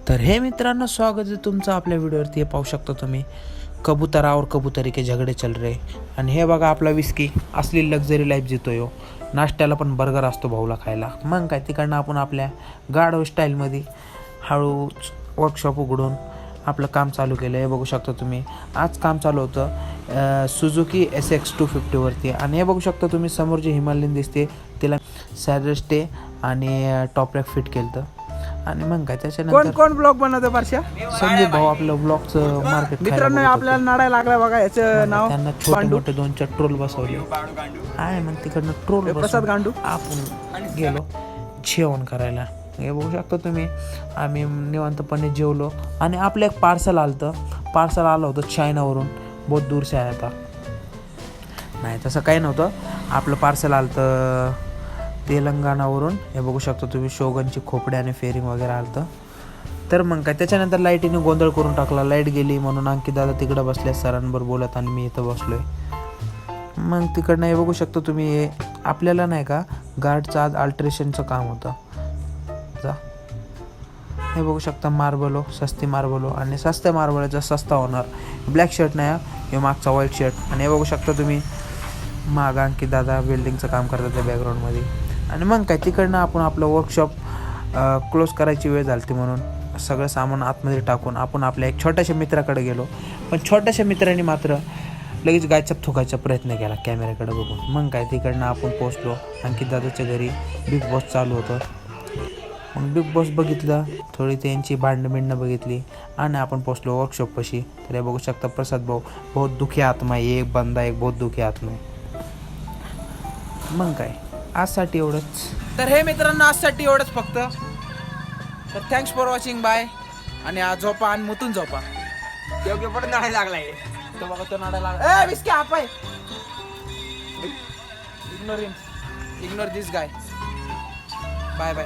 तर हे मित्रांनो, स्वागत आहे तुमचं आपल्या व्हिडिओवरती. हे पाहू शकता तुम्ही, कबूतर और कबूतरी के झगडे चल रहे. आणि हे बघा आपला विस्की असली लक्झरी लाईफ जितोय हो. नाश्त्याला पण बर्गर असतो भाऊला खायला. मग काय, तिकडनं आपण आपल्या गाढव स्टाईलमध्ये हळूच वर्कशॉप उघडून आपलं काम चालू केलं. हे बघू शकता तुम्ही, आज काम चालू होतं सुझुकी SX250वरती. आणि हे बघू शकता तुम्ही, समोर जे हिमालयन दिसते तिला सॅडस्टे आणि टॉप रॅक फिट केलं. आणि मग काय, त्याच्यानंतर कोण ब्लॉग बनवतो परश्या? संदीप भाऊ आपलं ब्लॉगचं मार्केट मित्रांनो, आपल्याला नाडायला लागला बघा. याचं नाव त्यांना छोटे मोठे 2-4 ट्रोल बसवले आहे. मग तिकडनं ट्रोल प्रसाद गांडू आपण गेलो जेवण करायला. हे बघू शकता तुम्ही, आम्ही निवांतपणे जेवलो. आणि आपलं एक पार्सल आलं होतं चायनावरून. बहुत दूर से आया था. नाही तसं काही नव्हतं, आपलं पार्सल आलं तेलंगणावरून. हे बघू शकता तुम्ही, शोगनची खोपडे आणि फेरिंग वगैरे आलं. तर मग काय, त्याच्यानंतर लाईटीने गोंधळ करून टाकला. लाईट गेली म्हणून अंकित दादा तिकडं बसले सरांबरोबर बोलत आणि मी इथं बसलोय. मग तिकडनं हे बघू शकता तुम्ही, आपल्याला नाही का गार्डचं आज अल्ट्रेशनचं काम होतं. जा, हे बघू शकता, मार्बलो सस्ती मार्बलो. आणि सस्त्या मार्बलचा सस्ता होणार. ब्लॅक शर्ट नाही, हे मागचा व्हाईट शर्ट. आणि हे बघू शकता तुम्ही, मागं अंकित दादा वेल्डिंगचं काम करतात त्या बॅकग्राऊंडमध्ये. आणि मग काय, तिकडनं आपण आपलं वर्कशॉप क्लोज करायची वेळ झाली म्हणून सगळं सामान आतमध्ये टाकून आपण आपल्या एक छोट्याशा मित्राकडे गेलो. पण छोट्याशा मित्राने मात्र लगेच गायछाप थुकायचा प्रयत्न केला कॅमेऱ्याकडे बघून. मग काय, तिकडनं आपण पोचलो अंकित दादाच्या घरी. बिग बॉस चालू होतं. मग बिग बॉस बघितलं, थोडी त्यांची भांडणं बघितली आणि आपण पोचलो वर्कशॉपपाशी. तर हे बघू शकता, प्रसाद भाऊ बहुत दुखी आत्मा आहे. एक बंदा एक बहुत दुखी आत्मा आहे. मग काय, आजसाठी एवढंच. तर हे मित्रांनो, आजसाठी एवढंच फक्त. तर थँक्स फॉर वॉचिंग. बाय. आणि आज झोपा आणि मुतून झोपा. योग्य पण नाडायला लागलाय तो बघा, तो नाडायला लागला. विस्की आपाय. Ignore this guy. Bye bye.